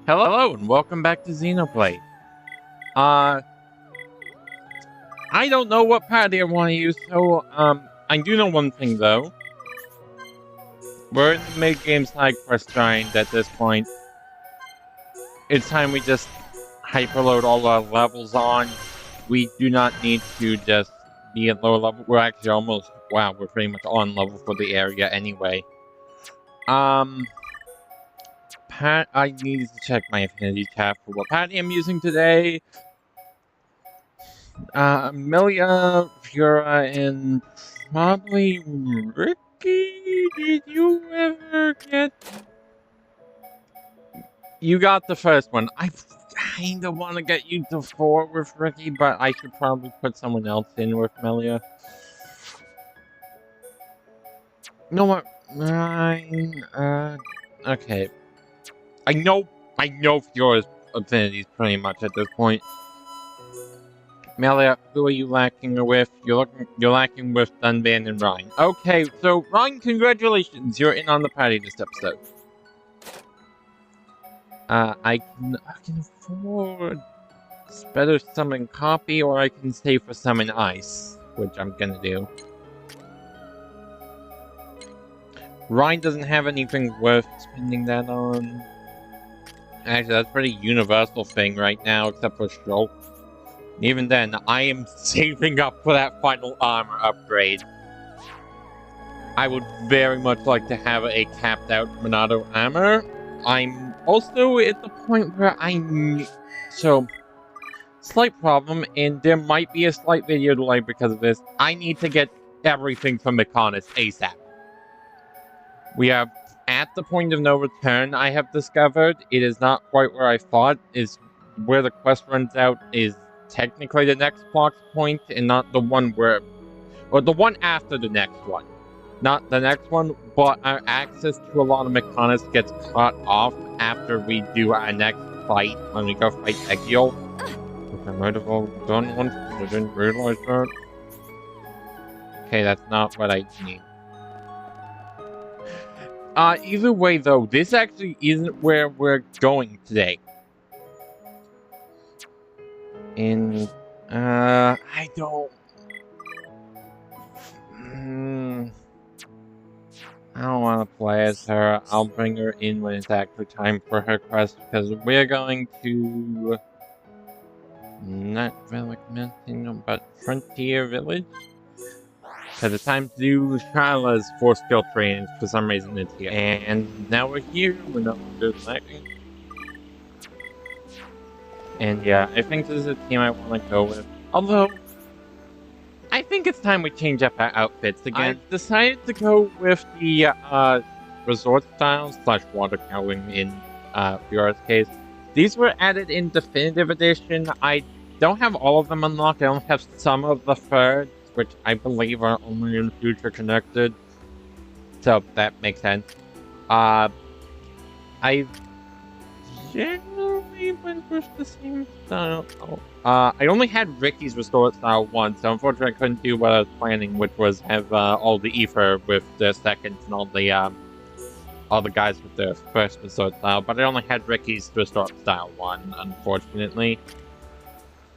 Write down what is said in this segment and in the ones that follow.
Hello and welcome back to Xenoblade. I don't know what party I want to use, so, I do know one thing though. We're in the mid-game side quest grind at this point. It's time we just hyperload all our levels on. We do not need to just be at lower level. We're actually almost, wow, we're pretty much on level for the area anyway. I need to check my affinity tab for what party I'm using today. Amelia, Fiora, and probably Ricky? Did you ever get... You got the first one. I kinda want to get you to 4 with Ricky, but I should probably put someone else in with Amelia. You know what? Okay. I know Fiora's affinities pretty much at this point. Melia, who are you lacking with? You're lacking with Dunban and Ryan. Okay, so Ryan, congratulations, you're in on the party this episode. I can afford better summon copy, or I can stay for summon ice, which I'm gonna do. Ryan doesn't have anything worth spending that on. Actually, that's a pretty universal thing right now, except for Stroke. Even then, I am saving up for that final armor upgrade. I would very much like to have a capped out Monado armor. I'm also at the point where so, slight problem, and there might be a slight video delay because of this. I need to get everything from Mechonis ASAP. We are at the point of no return, I have discovered. It is not quite where I thought. Is where the quest runs out is technically the next box point, and not the one where... or the one after the next one. Not the next one, but our access to a lot of Mechonis gets cut off after we do our next fight, when we go fight Egiel. Which I might have all done once, I didn't realize that. Okay, that's not what I need. Either way though, this actually isn't where we're going today. And, I don't... I don't want to play as her. I'll bring her in when it's actually time for her quest, because we're going to... not Relic Mountain, but Frontier Village. Because it's time to do Shyla's 4 skill trainings. For some reason it's here. And now we're here, we're not doing anything. And yeah, I think this is a team I want to go with. Although, I think it's time we change up our outfits again. I decided to go with the resort style / water cowling in Fiora's case. These were added in Definitive Edition. I don't have all of them unlocked. I only have some of the third, which I believe are only in future connected. So that makes sense. I generally went with the same style. I only had Ricky's restored style once, so unfortunately I couldn't do what I was planning, which was have all the ether with the seconds and all the guys with the first restored style. But I only had Ricky's restored style one, unfortunately.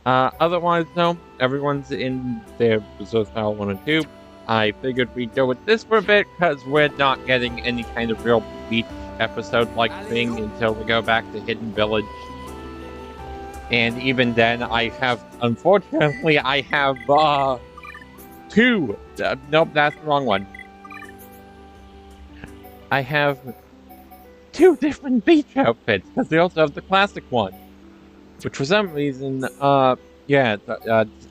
Otherwise, no, everyone's in their restored style 1 and 2. I figured we'd go with this for a bit, because we're not getting any kind of real beach episode-like thing until we go back to Hidden Village. And even then, unfortunately, I have, 2! Nope, that's the wrong one. I have 2 different beach outfits, because they also have the classic one. Which for some reason,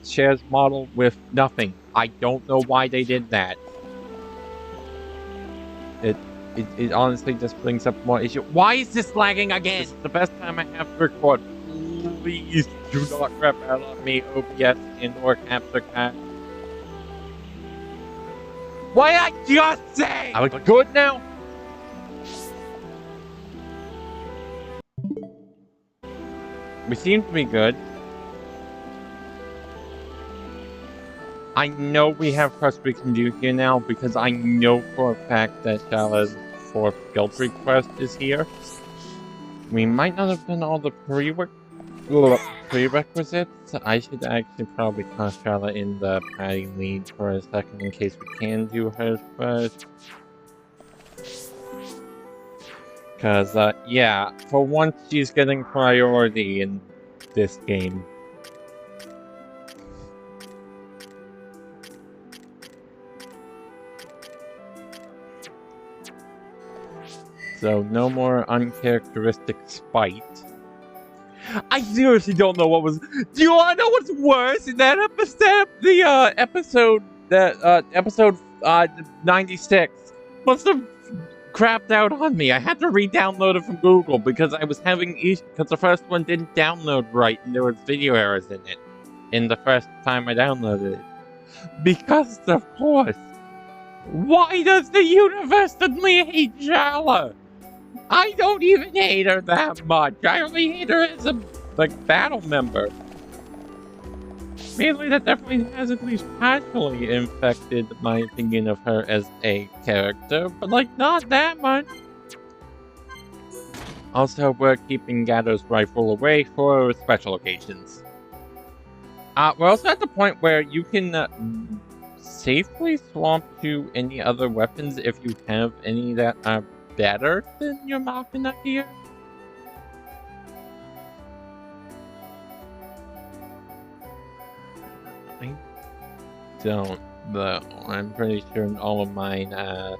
shares model with nothing. I don't know why they did that. It honestly just brings up more issue. Why is this lagging again? This is the best time I have to record. Please do not crap out on me, OBS and or capture cat. Why I just say? Are we good now? We seem to be good. I know we have quests we can do here now, because I know for a fact that Shyla's 4th guild request is here. We might not have done all the prerequisites. I should actually probably toss Charlotte in the party lead for a second in case we can do hers first. Because, yeah, for once she's getting priority in this game. So, no more uncharacteristic spite. I seriously don't know what was. Do you want to know what's worse in that episode? Episode 96 must have crapped out on me. I had to re-download it from Google because I was having issues because the first one didn't download right and there was video errors in it. In the first time I downloaded it, because of course, why does the universe suddenly hate Jala? I don't even hate her that much. I only hate her as a, battle member. Mainly that definitely has at least partially infected my opinion of her as a character, but, not that much. Also, we're keeping Gatto's rifle away for special occasions. We're also at the point where you can safely swap to any other weapons if you have any that are better than your Machina here? I don't, though. I'm pretty sure all of mine, I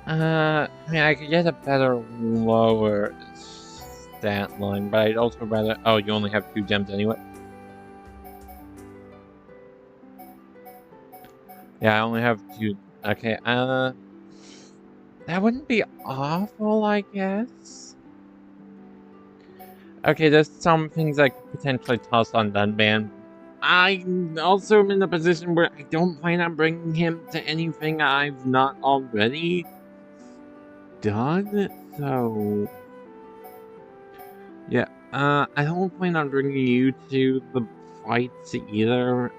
mean, I could get a better lower stat line, but I'd also rather... Oh, you only have 2 gems anyway? Yeah, I only have 2... Okay, that wouldn't be awful, I guess. Okay, there's some things I could potentially toss on Dunban. I also am in a position where I don't plan on bringing him to anything I've not already done, so... Yeah, I don't plan on bringing you to the fights either.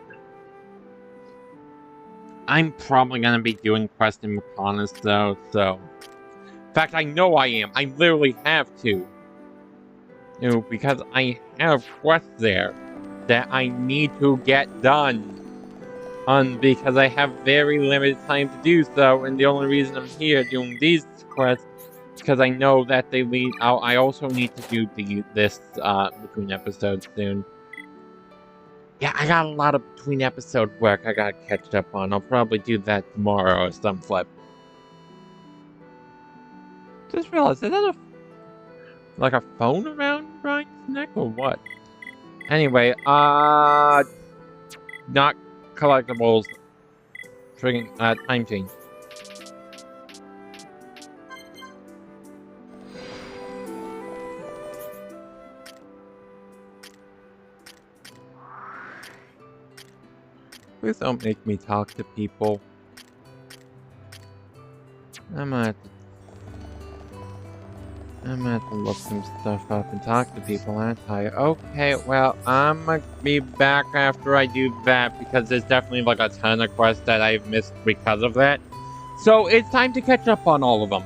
I'm probably gonna be doing quests in Mechonis though, so... In fact, I know I am. I literally have to. You know, because I have quests there that I need to get done. Because I have very limited time to do so, and the only reason I'm here doing these quests is because I know that they lead... I also need to do this between episodes soon. Yeah, I got a lot of between episode work I gotta catch up on. I'll probably do that tomorrow or some flip. Just realized, is that a phone around Brian's neck or what? Anyway, not collectibles. Friggin' time change. Please don't make me talk to people. I'm gonna have to look some stuff up and talk to people, aren't I? Okay, well, I'm gonna be back after I do that, because there's definitely a ton of quests that I've missed because of that. So, it's time to catch up on all of them.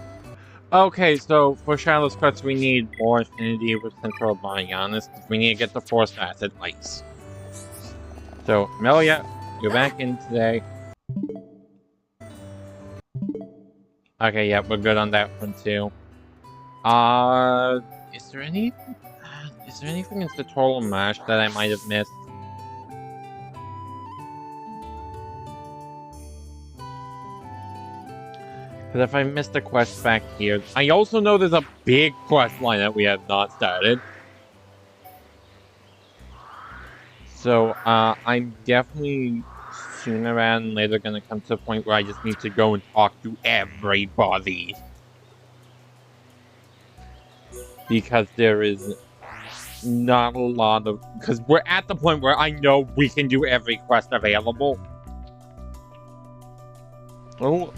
Okay, so for Shadow's quest, we need more affinity with Central Bionis. We need to get the Force Acid Lights. So, Melia, you're back in today. Okay, yeah, we're good on that one too. Is there anything in Tutorial Mash that I might have missed? Because if I missed a quest back here... I also know there's a big quest line that we have not started. So, I'm definitely sooner rather than later gonna come to a point where I just need to go and talk to everybody. Because there is not a lot of... Because we're at the point where I know we can do every quest available. Oh,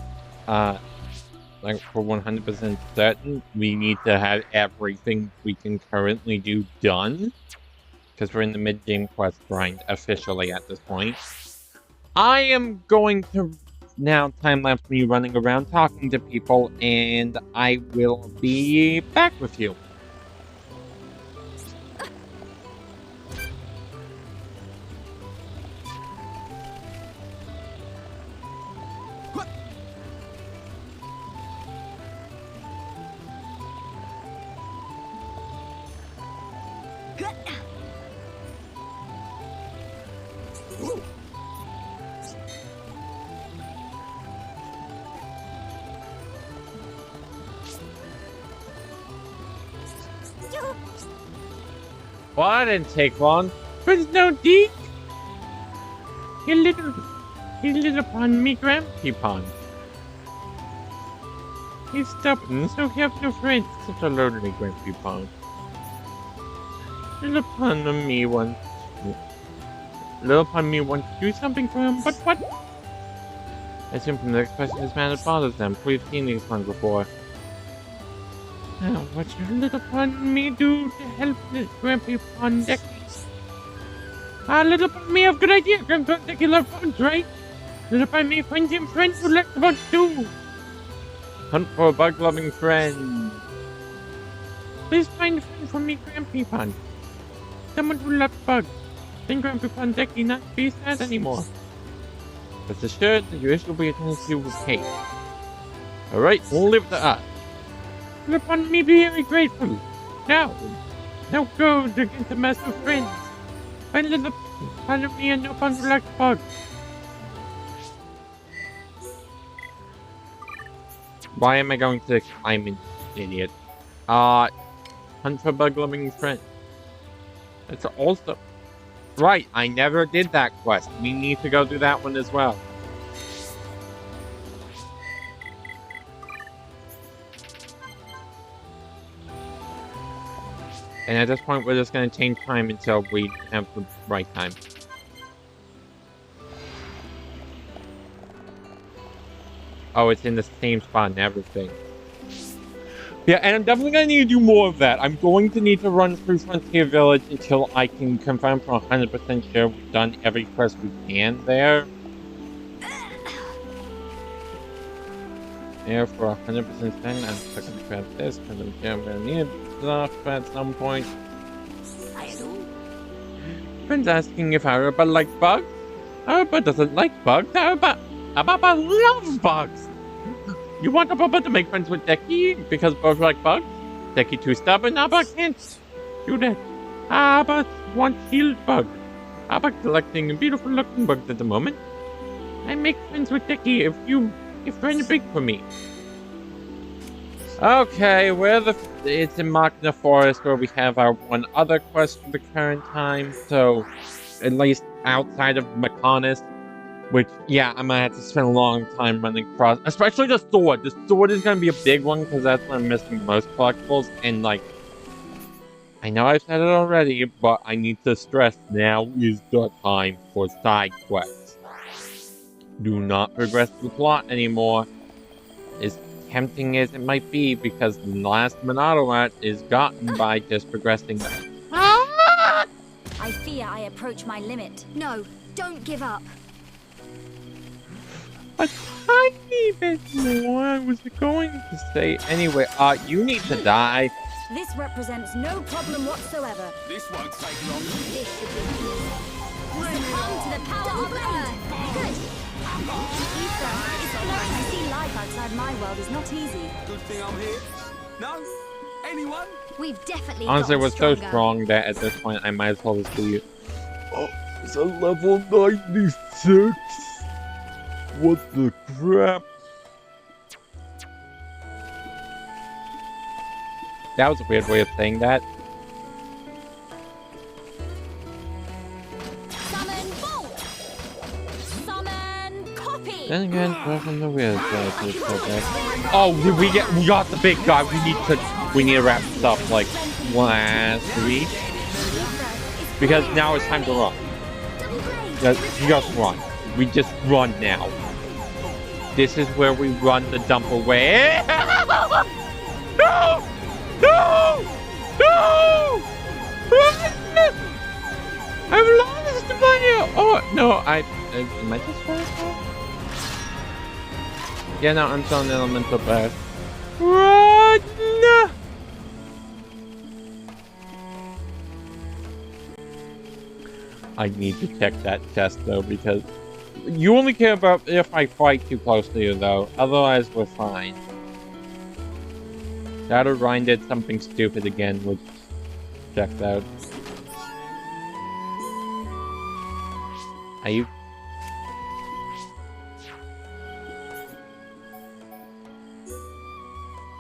for 100% certain, we need to have everything we can currently do done. Because we're in the mid-game quest grind officially at this point. I am going to now time-lapse me running around talking to people, and I will be back with you. Well, that didn't take long. There's no Deke. You little pun me Grampy pun. He's stubborn, so he have no friends. Such a lonely Grampy pun. Little pun on me wants to do something for him, but what? I assume from the expression this man bothers them. We've seen these ones before. Now, what should little pun me do to help this Grampy pun Decky? Little pun me have good idea. Grampy Decky love puns, right? Little pun me finds him friends who like the bugs too. Hunt for a bug-loving friend. Please find a friend for me, Grampy pun. Someone who loves bugs. Then Grampy pun Decky not be sad anymore. Rest assured that your wish will be attended to with hate. Alright, we'll leave it to us. Look upon me be very grateful. Now go to get the mess of friends. Find little pun of me and no pun like bugs. Why am I going to? I'm an idiot. Hunt for bug-loving friend. That's also right. I never did that quest. We need to go do that one as well. And at this point, we're just going to change time until we have the right time. Oh, it's in the same spot and everything. Yeah, and I'm definitely going to need to do more of that. I'm going to need to run through Frontier Village until I can confirm for 100% sure we've done every quest we can there. There for 100% spend, I'm just going to grab this, because I'm going to need stuff at some point. Friends asking if Araba like bugs? Araba doesn't like bugs. Araba loves bugs. You want Araba to make friends with Decky because both like bugs? Decky too stubborn. Araba can't do that. Araba wants shield bugs. Araba collecting beautiful looking bugs at the moment. I make friends with Decky if friends big for me. Okay, it's in Machina Forest where we have our one other quest for the current time, so at least outside of Mechonis, which, yeah, I'm gonna have to spend a long time running across, especially the sword. The sword is gonna be a big one, because that's when I'm missing the most collectibles, and like, I know I've said it already, but I need to stress now is the time for side quests. Do not progress the plot anymore. As tempting as it might be, because the last Monado rat is gotten by just progressing. I fear I approach my limit. No, don't give up. A tiny bit more, I was going to say. Anyway, you need to die. This represents no problem whatsoever. This won't take long. This should be easy. Succumb to the power of blade. Good. Exploring to see life outside my world is not easy. Good thing I'm here. No? Anyone? We've definitely honestly, it was so stronger. strong that at this point I might as well just do it. Oh, it's a level 96. What the crap? That was a weird way of saying that. Summon bolt. Summon copy. Then again, from the weird side to the project. Oh, we got the big guy. We need to wrap this up like last week. Because now it's time to run. Just run. We just run now. This is where we run the dump away. No! No! No! I've lost the money! Oh, no, am I just fast? Yeah, no, I'm still an elemental bad. What? No! I need to check that chest though, because you only care about if I fight too close to you though. Otherwise, we're fine. Shadow Ryan did something stupid again, which checks out. Are you?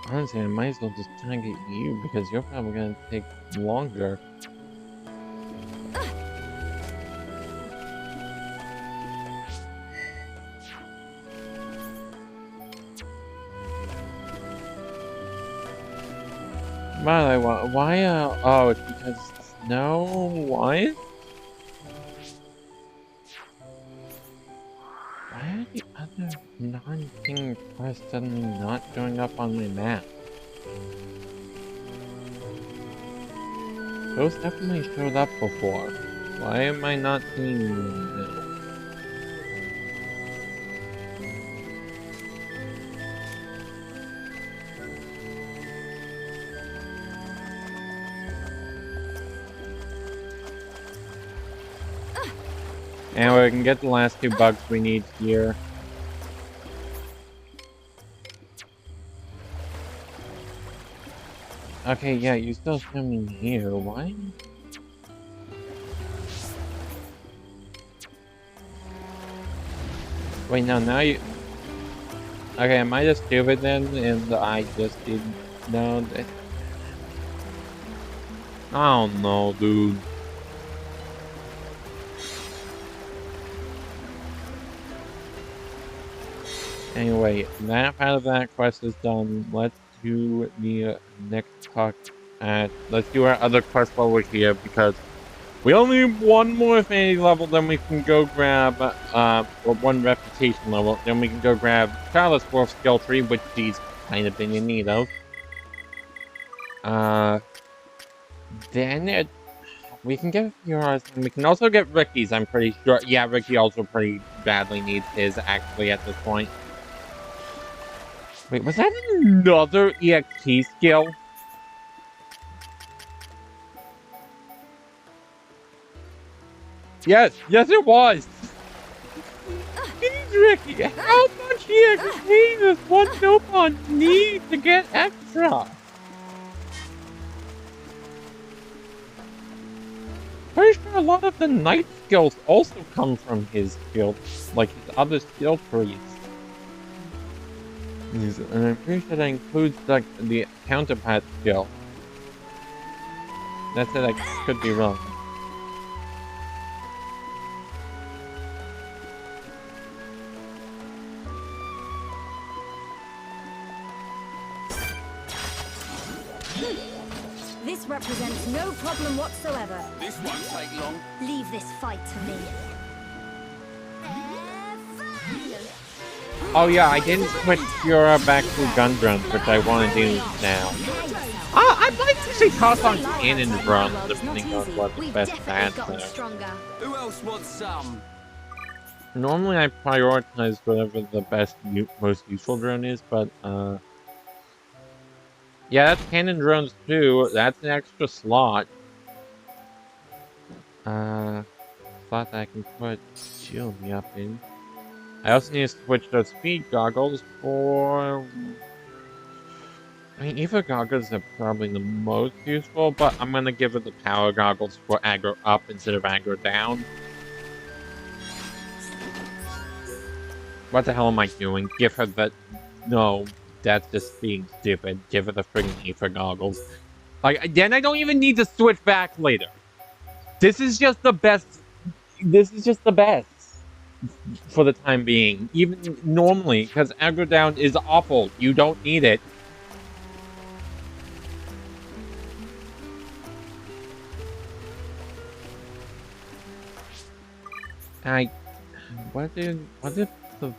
Honestly, I might as well just target you because you're probably gonna take longer. By the way, why, oh, it's because snow? What? Why are the other non-king quests suddenly not showing up on my map? Those definitely showed up before. Why am I not seeing them now? And we can get the last 2 bugs we need here. Okay, yeah, you still show me here. Why? Wait, no, now you... Okay, am I just stupid then? And I just didn't know that... I don't know, dude. Anyway, that part of that quest is done. Let's do the next talk at... Let's do our other quest while we're here, because we only have 1 more affinity level, then we can go grab, or 1 reputation level, then we can go grab Charlotte's Wolf skill tree, which she's kind of been in need of. Then we can get yours, and we can also get Ricky's, I'm pretty sure. Yeah, Ricky also pretty badly needs his, actually, at this point. Wait, was that another EXP skill? Yes, yes it was! Jeez, Ricky, how much EXP does one Nopon need to get extra? Pretty sure a lot of the knight skills also come from his skill, like his other skill trees. And I'm pretty sure that includes like the counterpart skill. That's it, I could be wrong. This represents no problem whatsoever. This won't take long. Leave this fight to me. Oh yeah, I didn't switch Fiora back to gun drones, which I want to do now. I'd like to see toss on cannon drones, depending on what the best stats are. Who else wants some? Normally I prioritize whatever the best, most useful drone is, but yeah, that's cannon drones too. That's an extra slot. Slot that I can put shield me up in. I also need to switch those speed goggles for... I mean, Ether goggles are probably the most useful, but I'm gonna give it the power goggles for aggro up instead of aggro down. What the hell am I doing? Give her the... No, that's just being stupid. Give her the friggin' Ether goggles. Like, then I don't even need to switch back later. This is just the best. This is just the best. For the time being. Even normally, because aggro down is awful. You don't need it. What did the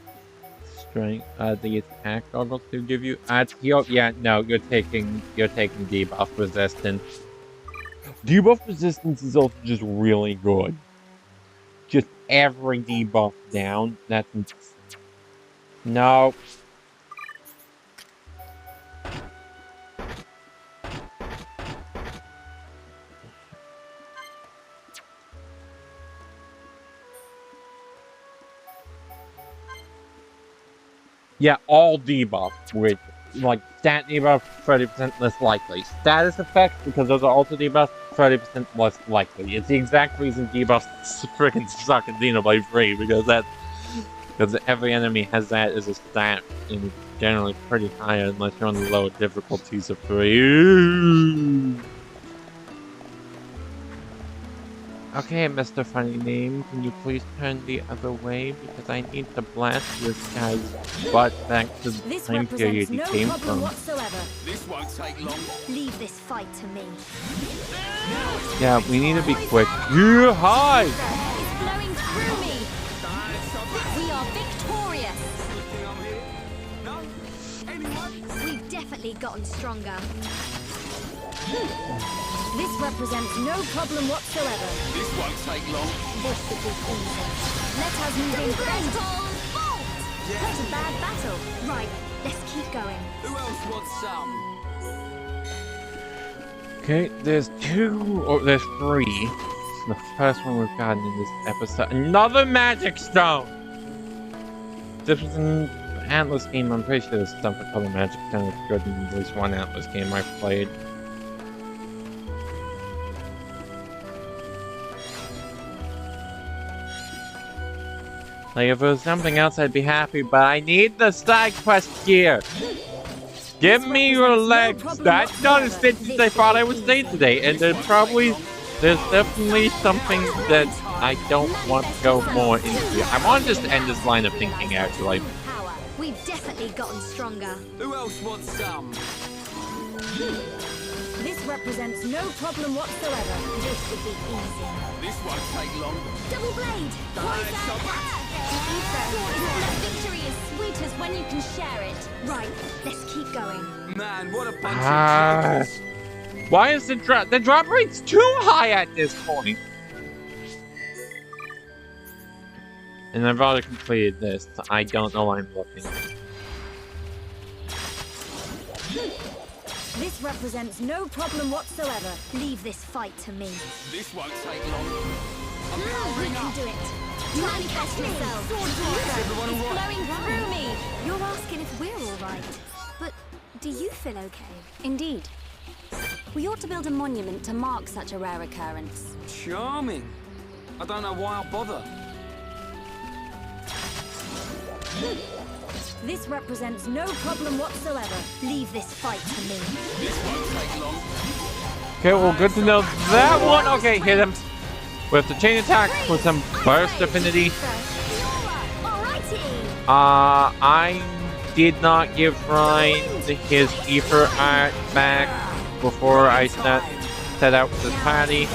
strength, the attack goggles to give you? Yeah, no, you're taking debuff resistance. Debuff resistance is also just really good. Just every debuff down. That's... No. Yeah, all debuff with, like, stat debuff, 30% less likely. Status effects, because those are also debuffs, 30% less likely. It's the exact reason debuffs freaking suck in Xenoblade 3, because every enemy has that as a stat, and it's generally pretty high unless you're on the lower difficulties of 3. Okay, Mr. Funny Name, can you please turn the other way? Because I need to blast this guy's butt back to the time period he came from. Whatsoever. This won't take long. Leave this fight to me. Yeah, we need to be quick. You hi! It's flowing through me. We are victorious. We've definitely gotten stronger. This represents no problem whatsoever. This won't take long. This should be easy. Let us move in. That's a bad battle. Right, let's keep going. Who else wants some? Okay, there's 3. The first one we've gotten in this episode. Another magic stone! This was an Atlas game. I'm pretty sure there's something called a magic stone. It's good in at least one Atlas game I've played. Like, if it was something else, I'd be happy, but I need the side quest gear! Give me your legs! That's not as fit as I thought I would say today, and there's definitely something that I don't want to go more into. I want to just end this line of thinking, actually. We've definitely gotten stronger. Who else wants some? This represents no problem whatsoever. This should be easy. This won't take long. Double blade! Victory is sweet as when you can share it. Right, let's keep going. Man, what a bunch of chickens. Why is the drop rate's too high at this point? And I've already completed this. I don't know why I'm looking. This represents no problem whatsoever. Leave this fight to me. This won't take long. I'm We powering can up. do it. Manifest yourself. It's flowing through me. You're asking if we're all right. But do you feel okay? Indeed. We ought to build a monument to mark such a rare occurrence. Charming. I don't know why I'll bother. This represents no problem whatsoever. Leave this fight to me. This won't take long. Okay, well, good to know that one. Okay, hit him with the chain attack with some burst affinity. I did not give Ryan his ether art back before I set out with this party.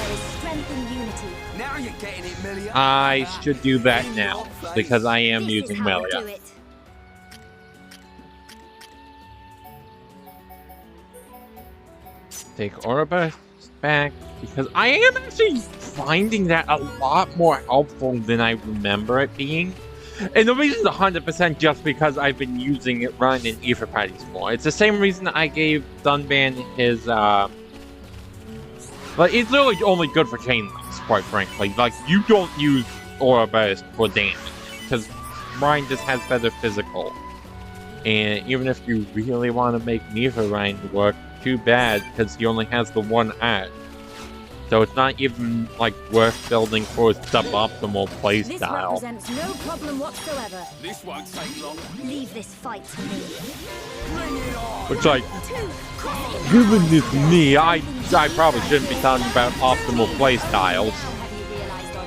Now you're getting it, Melia. I should do that now because I am using Melia. Take Orba back because I am actually finding that a lot more helpful than I remember it being. And the reason is 100% just because I've been using it running in ether parties more. It's the same reason I gave Dunban his like, it's literally only good for chain links, quite frankly. Like, you don't use Aura Burst for damage, because Ryan just has better physical. And even if you really want to make Neither Ryan work, too bad, because he only has the one art. So it's not even, like, worth building for a suboptimal playstyle. This represents no problem whatsoever. This won't take long. Leave this fight to me. Bring it on. Which, like, given this me, I probably shouldn't be talking about optimal playstyles.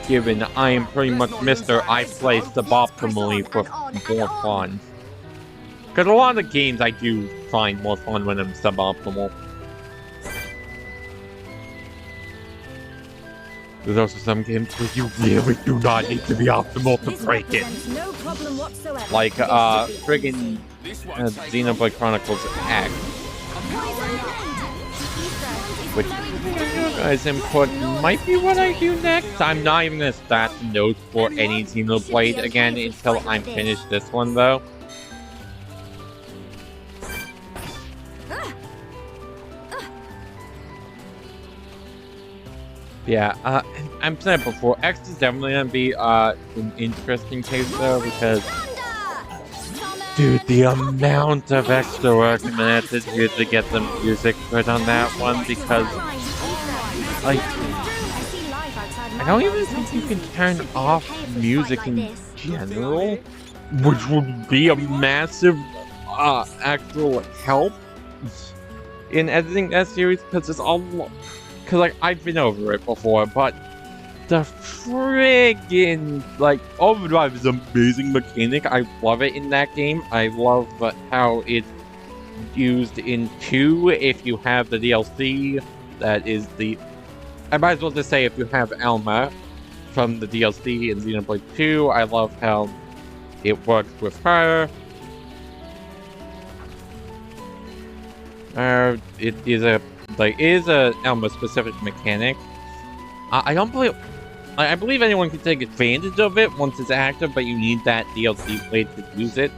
Given I am pretty much Mr. I play suboptimally for more fun. Because a lot of games I do find more fun when I'm suboptimal. There's also some games where you really do not need to be optimal to break it. No problem whatsoever. Like, friggin' Xenoblade Chronicles X. Which, you guys' input might be what I do next. I'm not even gonna start the notes for any Xenoblade again until I'm finished this one, though. Yeah, I'm saying it before, X is definitely gonna be an interesting case though, because Dude, the amount of extra work I'm gonna have to do to get the music good on that one, because like I don't even think you can turn off music in general, which would be a massive actual help in editing that series, because it's all because like I've been over it before, but the friggin' like Overdrive is an amazing mechanic. I love it in that game. I love how it's used in 2 if you have the DLC. That is the I might as well just say if you have Alma from the DLC in Xenoblade 2. I love how it works with her. It is a Alma specific mechanic. I don't believe. I believe anyone can take advantage of it once it's active, but you need that DLC blade to use it.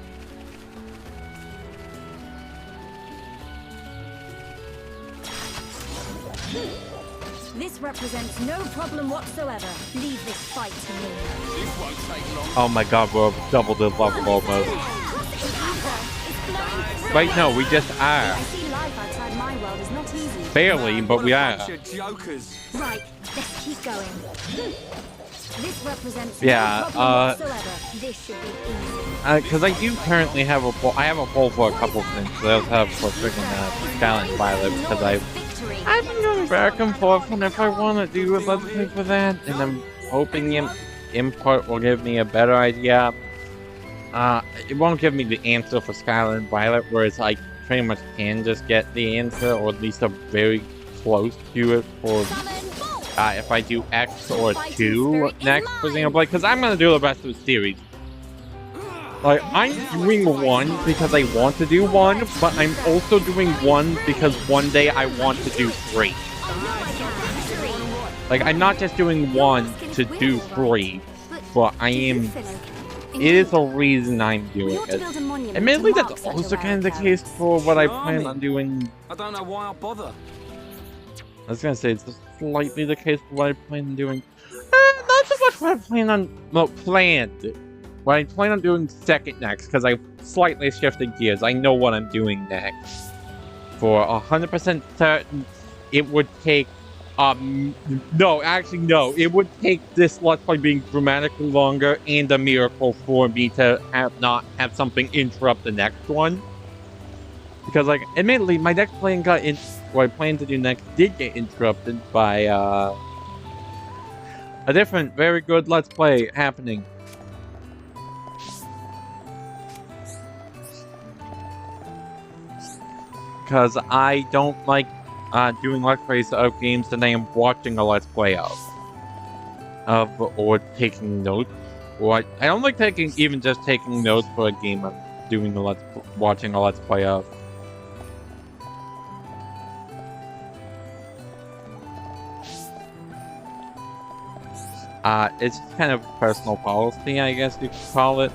This represents no problem whatsoever. Leave this fight to me. This won't take long. Oh my god, we're double the level almost. Wait, no, we just are. I see life outside my world is not easy. Barely, but we are. Bunch of jokers. Right, let's keep going. This represents Yeah, no problem whatsoever. This should be easy. Because I do currently have a poll. I have a poll for a couple of things. I also have for freaking Skyline Violet, because I've been going back and forth on if I want to do a Let's Play for that, and I'm hoping input will give me a better idea. It won't give me the answer for Skyline Violet, whereas I pretty much can just get the answer, or at least a very close to it for if I do X or 2 next for Xenoblade, because I'm going to do the rest of the series. Like, I'm doing 1 because I want to do 1, but I'm also doing 1 because one day I want to do 3. Like, I'm not just doing 1 to do 3, but I am... It is a reason I'm doing it. Admittedly, that's also kind of the case for what I plan on doing. I don't know why I bother. I was gonna say, it's slightly the case for what I plan on doing. Not so much what I plan on... Well, planned. What I plan on doing second next, because I've slightly shifted gears. I know what I'm doing next. For 100% certain, it would take... no, actually, no. It would take this Let's Play being dramatically longer and a miracle for me to not have something interrupt the next one. Because, like, admittedly, my next plan what I plan to do next did get interrupted by, a different, very good Let's Play happening. Because I don't like doing Let's Plays of games that I am watching a Let's Play of. Or taking notes. Or I don't like even just taking notes for a game I'm watching a Let's Play of. It's kind of personal policy, I guess you could call it.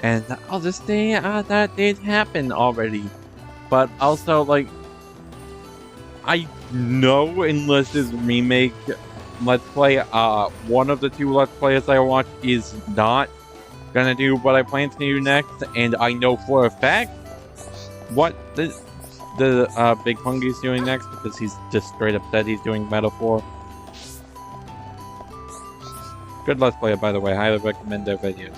And I'll just say that did happen already. But also, like, I know unless this remake Let's Play, one of the 2 Let's Plays I watch is not gonna do what I plan to do next, and I know for a fact what the Big Pungy's doing next, because he's just straight up said he's doing Metaphor. Good Let's Player, by the way. Highly recommend their videos.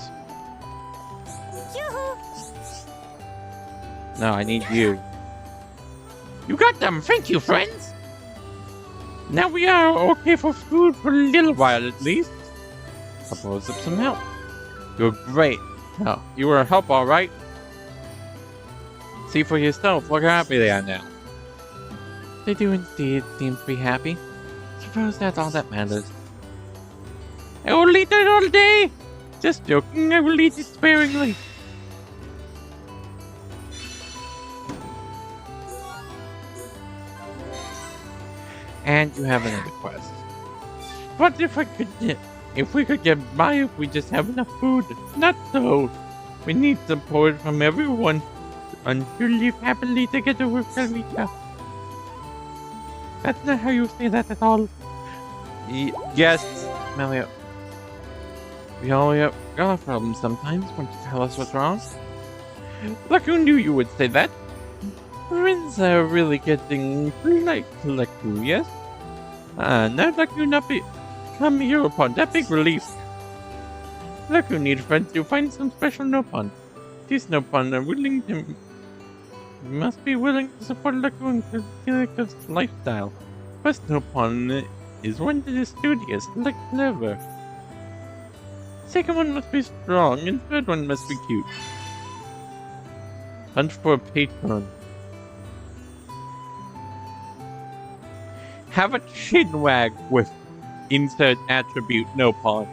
No, I need you. You got them! Thank you, friends! Now we are okay for food for a little while, at least. Suppose up some help. You're great. No, you were a help, alright? See for yourself, look how happy they are now. They do indeed seem to be happy. Suppose that's all that matters. I will eat it all day! Just joking, I will eat it sparingly. And you have another quest. But if we could get by if we just have enough food. Not so. We need support from everyone until live happily together with Kalita. That's not how you say that at all. Yes, Mario. We all got problems sometimes. Won't you tell us what's wrong? Like, who knew you would say that? Friends are really getting like you, yes? Now like you not be come here upon that big relief. Like you need friends to find some special Nopon. These Nopon are willing to must be willing to support Laku's lifestyle. First Nopon is one that is studious, like clever. Second one must be strong, and third one must be cute. Hunt for a patron. Have a chinwag with insert attribute Nopon.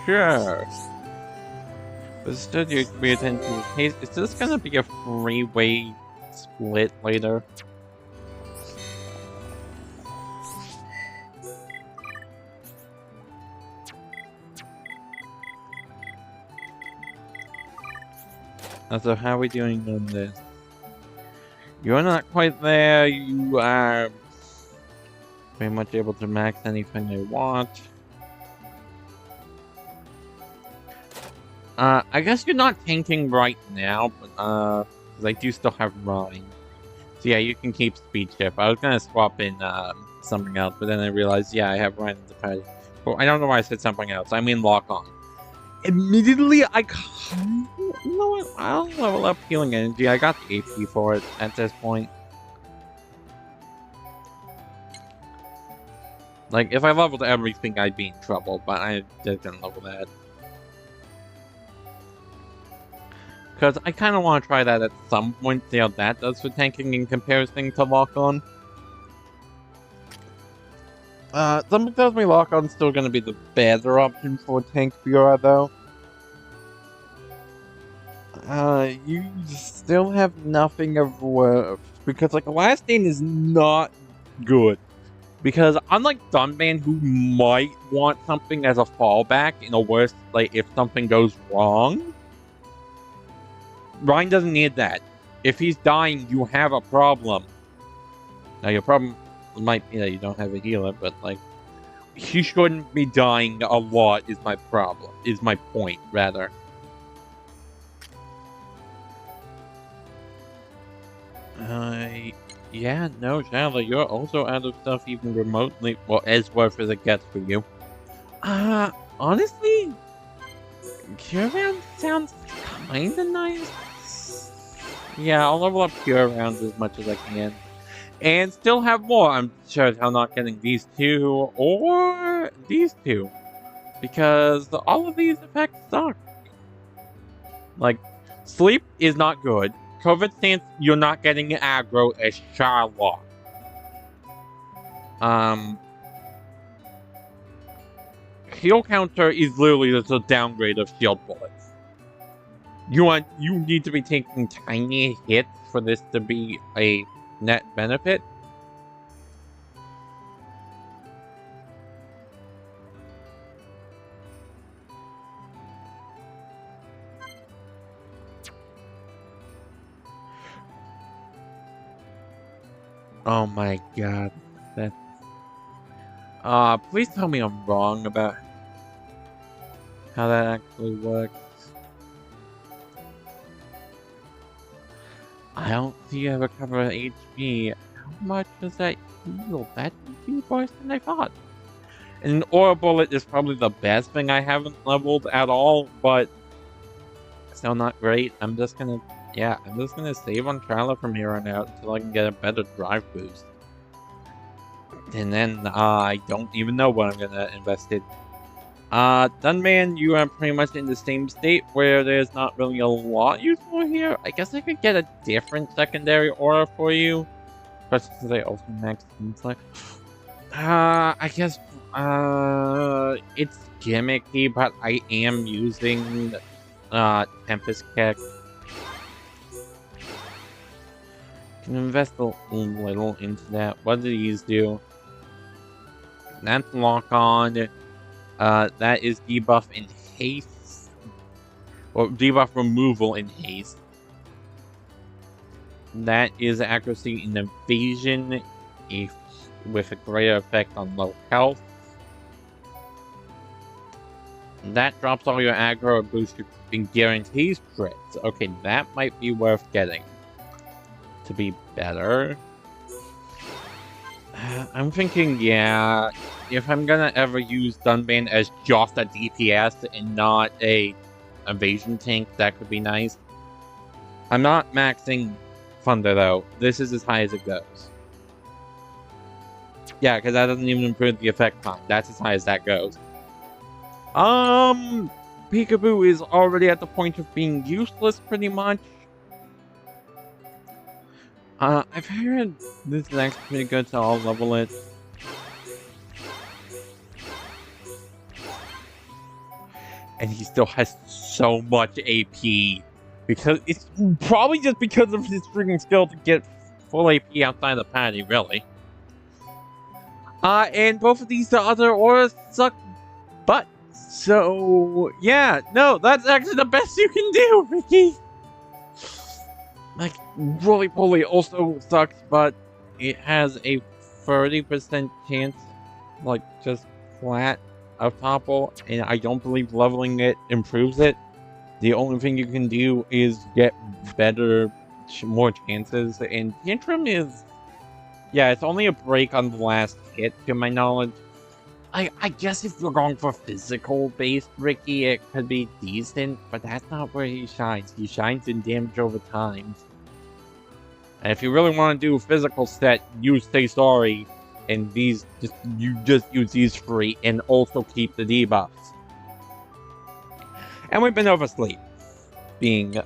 Sure. But still you can be attention to the case. Is this gonna be a freeway split later? So how are we doing on this? You're not quite there. You are pretty much able to max anything they want. I guess you're not tanking right now, but because I do still have Rhine. So yeah, you can keep Speed Shift. I was gonna swap in something else, but then I realized, yeah, I have Rhine in the party. Well, I don't know why I said something else. I mean Lock On. Immediately, I kind of, you know what? I'll level up Healing Energy. I got the AP for it at this point. Like, if I leveled everything, I'd be in trouble, but I didn't level that. Because I kind of want to try that at some point, see how that does for tanking in comparison to Lock On. Something tells me Lock On's still going to be the better option for Tank Fiora, though. You still have nothing of worth, because, like, Last Stand is not good. Because unlike Dunban, who might want something as a fallback in a worst, like, if something goes wrong, Ryan doesn't need that. If he's dying, you have a problem. Now, your problem might be that you don't have a healer, but, like, he shouldn't be dying a lot is my problem. Is my point, rather. Yeah, no, Shala, you're also out of stuff even remotely, well, as worth as it gets for you. Honestly, Cure Round sounds kinda nice. Yeah, I'll level up Cure Rounds as much as I can. And still have more. I'm sure how not getting these two or these two. Because all of these effects suck. Like, sleep is not good. COVID stance, you're not getting aggro as Charlotte. Heal counter is literally just a downgrade of shield bullets. You need to be taking tiny hits for this to be a net benefit. Oh my god. That. Please tell me I'm wrong about how that actually works. I don't see you recover HP. How much does that heal? That would be worse than I thought. And an Aura Bullet is probably the best thing I haven't leveled at all, but still not great. I'm just gonna save on Charlotte from here on out until I can get a better drive boost. And then, I don't even know what I'm gonna invest in. Dunman, you are pretty much in the same state where there's not really a lot useful here. I guess I could get a different secondary aura for you. Especially since I also maxed intellect. I guess, it's gimmicky, but I am using, Tempest Kick. Can invest a little into that. What do these do? That's Lock On. That is debuff in haste. Or debuff removal in haste. That is accuracy in evasion with a greater effect on low health. That drops all your aggro and boosts your and guarantees crits. Okay, that might be worth getting to be better. I'm thinking, yeah, if I'm gonna ever use Dunbane as just a DPS and not a evasion tank, that could be nice. I'm not maxing Thunder though. This is as high as it goes. Yeah, because that doesn't even improve the effect time. That's as high as that goes. Peekaboo is already at the point of being useless, pretty much. I've heard this is actually pretty good, so I'll level it. And he still has so much AP. Because it's probably just because of his freaking skill to get full AP outside the patty, really. And both of these other auras suck butt. So, yeah, no, that's actually the best you can do, Ricky. Like, Roly-Poly also sucks, but it has a 30% chance, like, just flat of topple, and I don't believe leveling it improves it. The only thing you can do is get better, more chances, and Tantrum is... Yeah, it's only a break on the last hit, to my knowledge. I guess if you're going for physical-based Ricky, it could be decent, but that's not where he shines. He shines in damage over time. And if you really want to do a physical set, use Say Sorry, and these, you just use these free, and also keep the debuffs. And we've been oversleep, being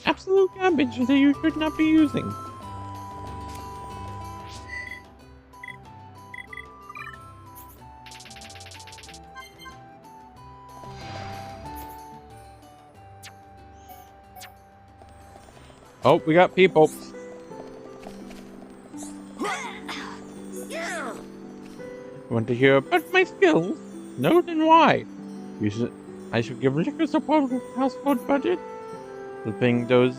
absolute garbage that you should not be using. Oh, we got people. Want to hear about my skills? No, then why? I should give liquor support with household budget. The thing those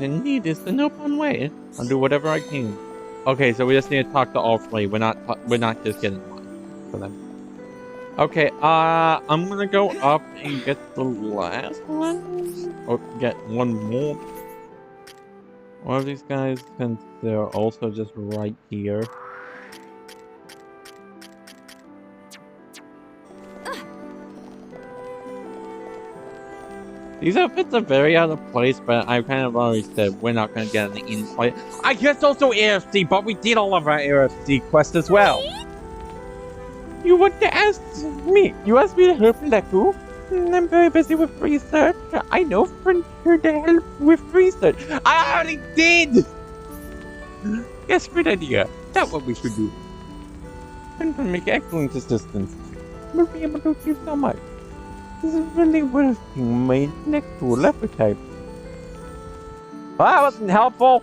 in need is the no-pun way. I'll do whatever I can. Okay, so we just need to talk to all three. We're not just getting one for them. Okay, I'm gonna go up and get the last one, or get one more. One of these guys, since they're also just right here. These outfits are very out of place, but I kind of already said we're not going to get any in-play. I guess also AFC, but we did all of our AFC quests as well. You want to ask me? You asked me to help Leku? I'm very busy with research. I know French here to help with research. I already did! Yes, good idea. That's what we should do. And to make excellent assistance. We'll be able to do so much. This is really worth being made next to a leopard type. Well, that wasn't helpful.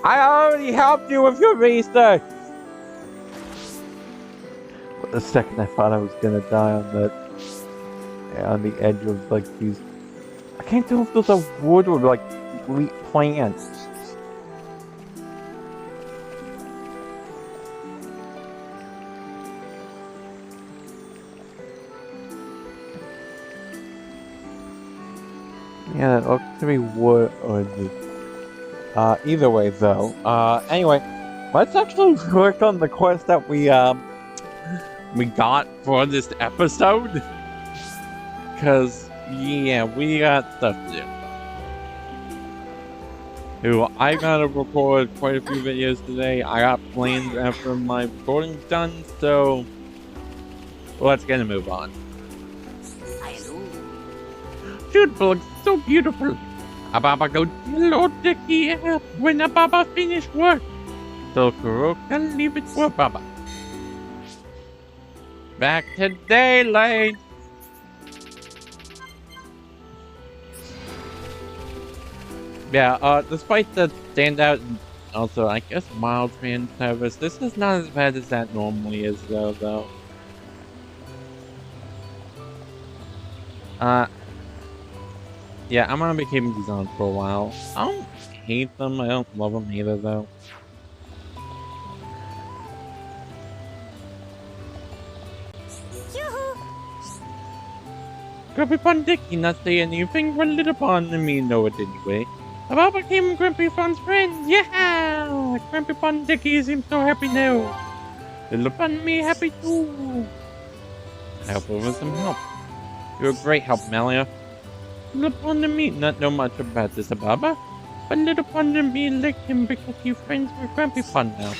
I already helped you with your research. For a second, I thought I was gonna die on that, on the edge of like these. I can't tell if those are wood or like plants. Yeah, that looks to be wood or the... either way, though. Anyway, let's actually work on the quest that we got for this episode. Because, yeah, we got stuff to do. Ooh, I gotta record quite a few videos today. I got plans after my recording's done, so... let's get a move on. Shoot, looks so beautiful. Ababa go tell Dickie when Ababa finish work. So Kuro can leave it for Baba. Back to daylight. Yeah, despite the standout, also I guess mild fan service, this is not as bad as that normally is though. Yeah, I'm gonna be keeping these on for a while. I don't hate them, I don't love them either, though. Yoo-hoo! Grumpy Pond Dicky not say anything, but Little Pond and me know it anyway. Baba became Grumpy Pond's friend, yeah! Grumpy Pond Dicky seems so happy now. Little Pond and me happy too. I hope it was some help. You're a great help, Malia. Little Pond and me not know much about this Baba, but Little Pond and me like him because he's friends with Grumpy Pond now.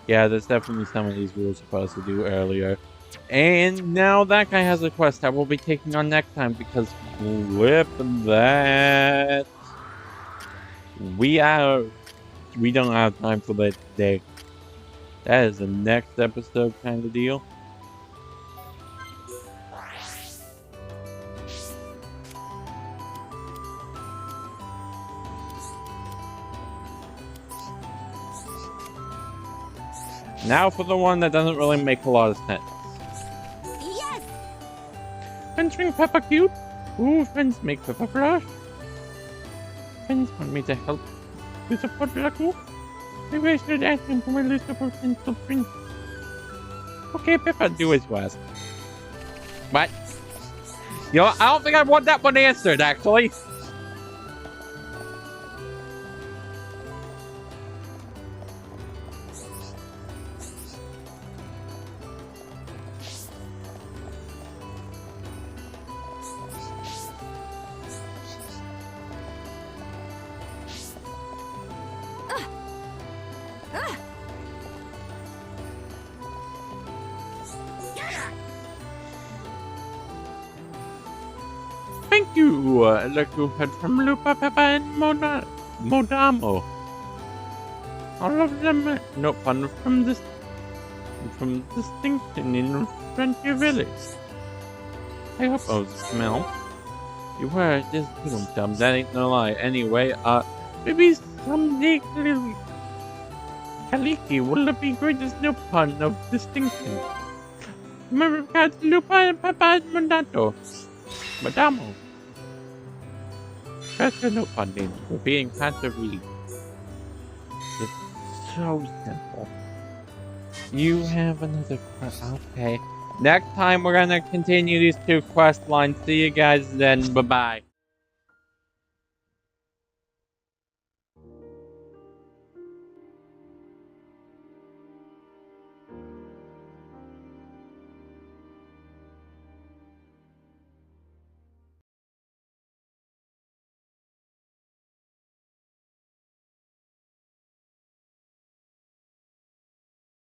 Yeah, there's definitely some of these we were supposed to do earlier. And now that guy has a quest that we'll be taking on next time because flip that. We don't have time for that today. That is the next episode kind of deal. Now for the one that doesn't really make a lot of sense. Yes! Friends bring Peppa cute? Ooh, friends make Peppa blush. Friends want me to help with a potluck. Maybe I should ask him for my list of potential friends. Okay, Peppa, do as you ask. What? You know, I don't think I want that one answered, actually. Thank you, like you heard from Lupa, Peppa, and Modamo. All of them no fun from distinction in Frontier Village. I hope I was smell. You were just doing some, that ain't no lie. Anyway, maybe someday Kaliki will be greatest no pun of distinction. Remember guys, Lupa and Peppa and Modamo. That's no fun name for being hard to read. It's so simple. You have another quest. Okay. Next time we're gonna continue these two quest lines. See you guys then. Bye-bye.